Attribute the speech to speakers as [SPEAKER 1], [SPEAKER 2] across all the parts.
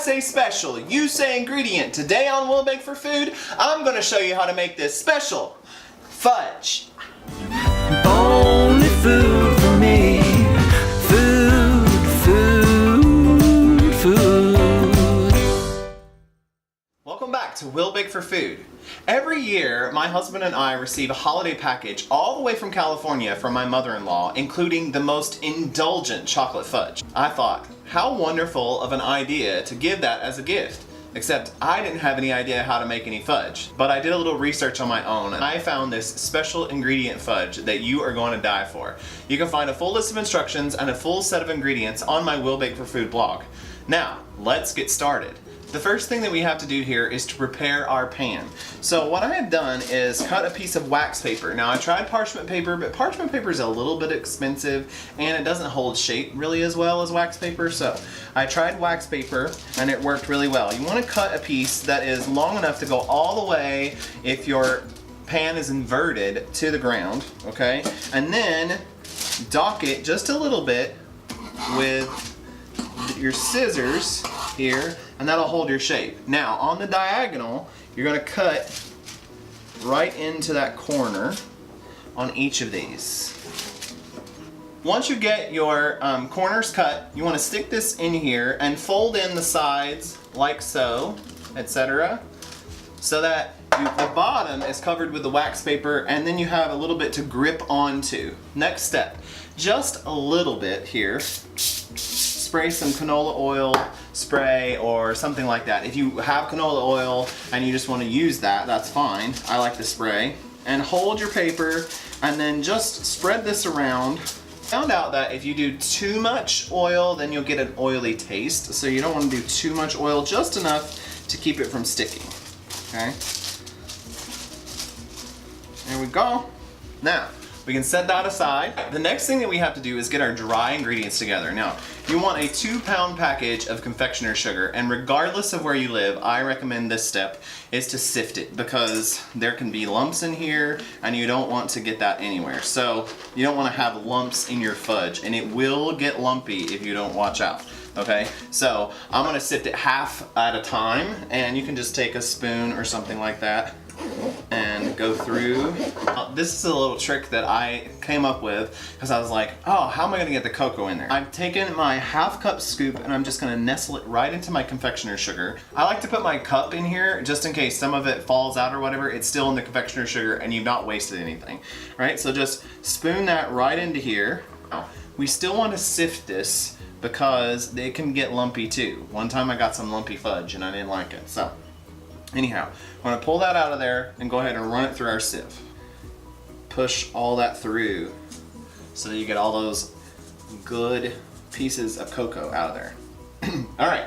[SPEAKER 1] say special, you say ingredient. Today on Will Bake for Food, I'm going to show you how to make this special fudge.
[SPEAKER 2] Only food for me. Food, food, food.
[SPEAKER 1] Welcome back to Will Bake for Food. Every year, my husband and I receive a holiday package all the way from California from my mother-in-law, including the most indulgent chocolate fudge. I thought, how wonderful of an idea to give that as a gift. Except I didn't have any idea how to make any fudge. But I did a little research on my own and I found this special ingredient fudge that you are going to die for. You can find a full list of instructions and a full set of ingredients on my Will Bake for Food blog. Now, let's get started. The first thing that we have to do here is to prepare our pan. So what I have done is cut a piece of wax paper. Now I tried parchment paper, but parchment paper is a little bit expensive and it doesn't hold shape really as well as wax paper. So I tried wax paper and it worked really well. You want to cut a piece that is long enough to go all the way, if your pan is inverted, to the ground, okay? And then dock it just a little bit with your scissors here, and that'll hold your shape. Now on the diagonal, you're going to cut right into that corner on each of these. Once you get your corners cut, you want to stick this in here and fold in the sides like so, etc. so that the bottom is covered with the wax paper and then you have a little bit to grip onto. Next step, just a little bit here. Spray some canola oil spray or something like that. If you have canola oil and you just want to use that, that's fine. I like the spray. And hold your paper and then just spread this around. Found out that if you do too much oil, then you'll get an oily taste. So you don't want to do too much oil, just enough to keep it from sticking. Okay. There we go. Now, we can set that aside. The next thing that we have to do is get our dry ingredients together. Now, you want a 2-pound package of confectioner sugar, and regardless of where you live, I recommend this step is to sift it because there can be lumps in here and you don't want to get that anywhere. So you don't want to have lumps in your fudge, and it will get lumpy if you don't watch out. Okay, so I'm gonna sift it half at a time, and you can just take a spoon or something like that and go through. This is a little trick that I came up with because I was like, oh, how am I gonna get the cocoa in there? I've taken my half-cup scoop and I'm just gonna nestle it right into my confectioner sugar. I like to put my cup in here just in case some of it falls out or whatever. It's still in the confectioner sugar and you've not wasted anything, right? So just spoon that right into here. We still want to sift this because it can get lumpy too. One time I got some lumpy fudge and I didn't like it. So anyhow, I'm going to pull that out of there and go ahead and run it through our sieve. Push all that through so that you get all those good pieces of cocoa out of there. Alright,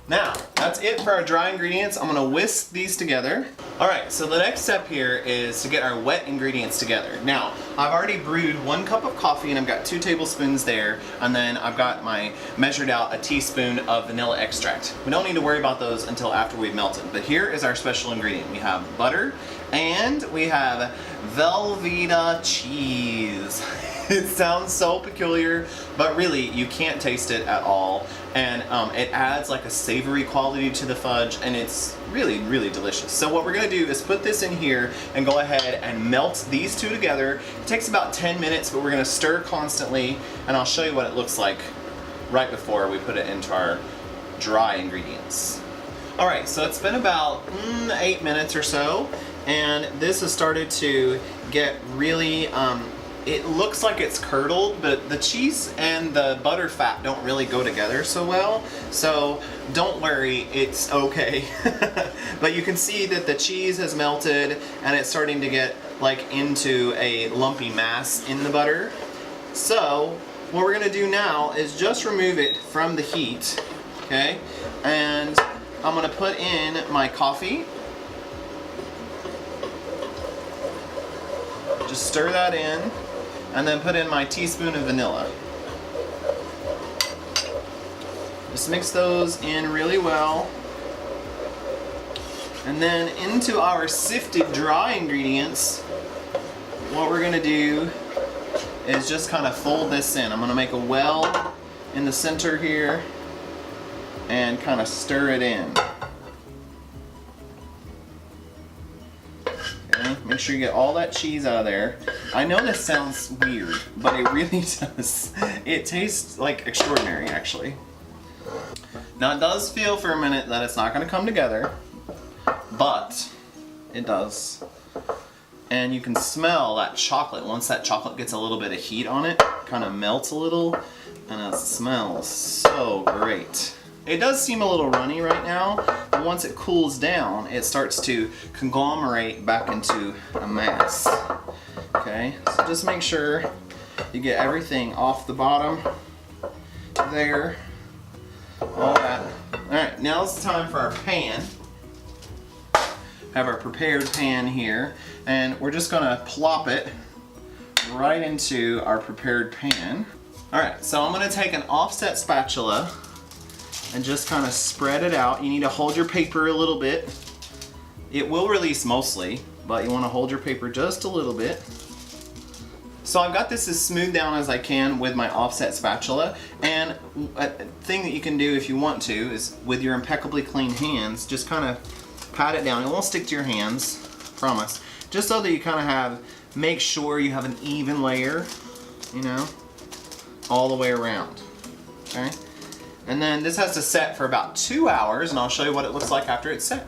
[SPEAKER 1] now that's it for our dry ingredients. I'm going to whisk these together. Alright, so the next step here is to get our wet ingredients together. Now, I've already brewed 1 cup of coffee and I've got 2 tablespoons there, and then I've got measured out a teaspoon of vanilla extract. We don't need to worry about those until after we've melted, but here is our special ingredient. We have butter and we have Velveeta cheese. It sounds so peculiar, but really you can't taste it at all, and it adds like a savory quality to the fudge, and it's really, really delicious. So what we're gonna do is put this in here and go ahead and melt these two together. It takes about 10 minutes, but we're gonna stir constantly, and I'll show you what it looks like right before we put it into our dry ingredients. Alright, so it's been about 8 minutes or so, and this has started to get really, it looks like it's curdled, but the cheese and the butter fat don't really go together so well, so don't worry, it's okay. But you can see that the cheese has melted and it's starting to get like into a lumpy mass in the butter. So what we're gonna do now is just remove it from the heat, okay? And I'm gonna put in my coffee. Just stir that in. And then put in my teaspoon of vanilla. Just mix those in really well. And then into our sifted dry ingredients, what we're gonna do is just kind of fold this in. I'm gonna make a well in the center here, and kind of stir it in. Okay, make sure you get all that cheese out of there. I know this sounds weird, but it really does. It tastes like extraordinary, actually. Now it does feel for a minute that it's not going to come together, but it does. And you can smell that chocolate. Once that chocolate gets a little bit of heat on it, kind of melts a little, and it smells so great. It does seem a little runny right now, but once it cools down, it starts to conglomerate back into a mass. Okay, so just make sure you get everything off the bottom there, all that. All right, now it's time for our pan. Have our prepared pan here, and we're just gonna plop it right into our prepared pan. All right, so I'm gonna take an offset spatula and just kind of spread it out. You need to hold your paper a little bit. It will release mostly, but you want to hold your paper just a little bit. So I've got this as smooth down as I can with my offset spatula, and a thing that you can do if you want to is with your impeccably clean hands, just kind of pat it down. It won't stick to your hands, promise. Just so that you kind of make sure you have an even layer, you know, all the way around, okay? And then this has to set for about 2 hours, and I'll show you what it looks like after it's set.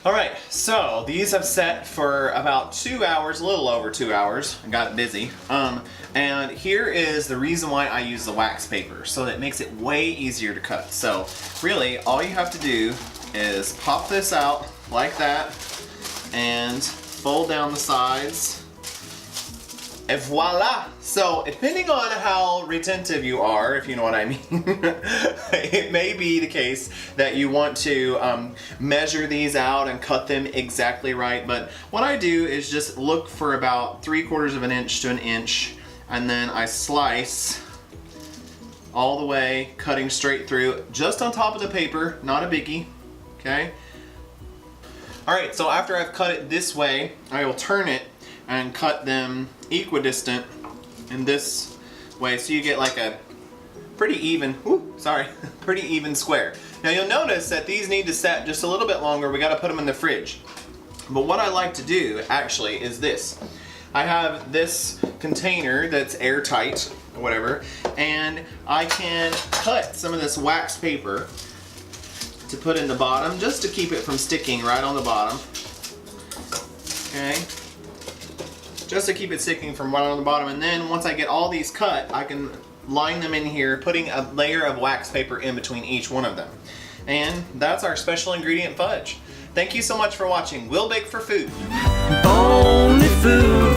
[SPEAKER 1] All right, so these have set for about 2 hours, a little over 2 hours. I got it busy. And here is the reason why I use the wax paper, so that it makes it way easier to cut. So really, all you have to do is pop this out like that, and fold down the sides. And voila! So, depending on how retentive you are, if you know what I mean, it may be the case that you want to measure these out and cut them exactly right. But what I do is just look for about 3/4 of an inch to an inch, and then I slice all the way, cutting straight through, just on top of the paper, not a biggie, okay? All right, so after I've cut it this way, I will turn it and cut them equidistant in this way, so you get like a pretty even, pretty even square. Now you'll notice that these need to set just a little bit longer. We got to put them in the fridge. But what I like to do actually is this. I have this container that's airtight or whatever, and I can cut some of this wax paper to put in the bottom just to keep it from sticking right on the bottom. Okay. Just to keep it sticking from right on the bottom, and then once I get all these cut, I can line them in here, putting a layer of wax paper in between each one of them. And that's our special ingredient fudge. Thank you so much for watching. We'll bake for food.
[SPEAKER 2] Only food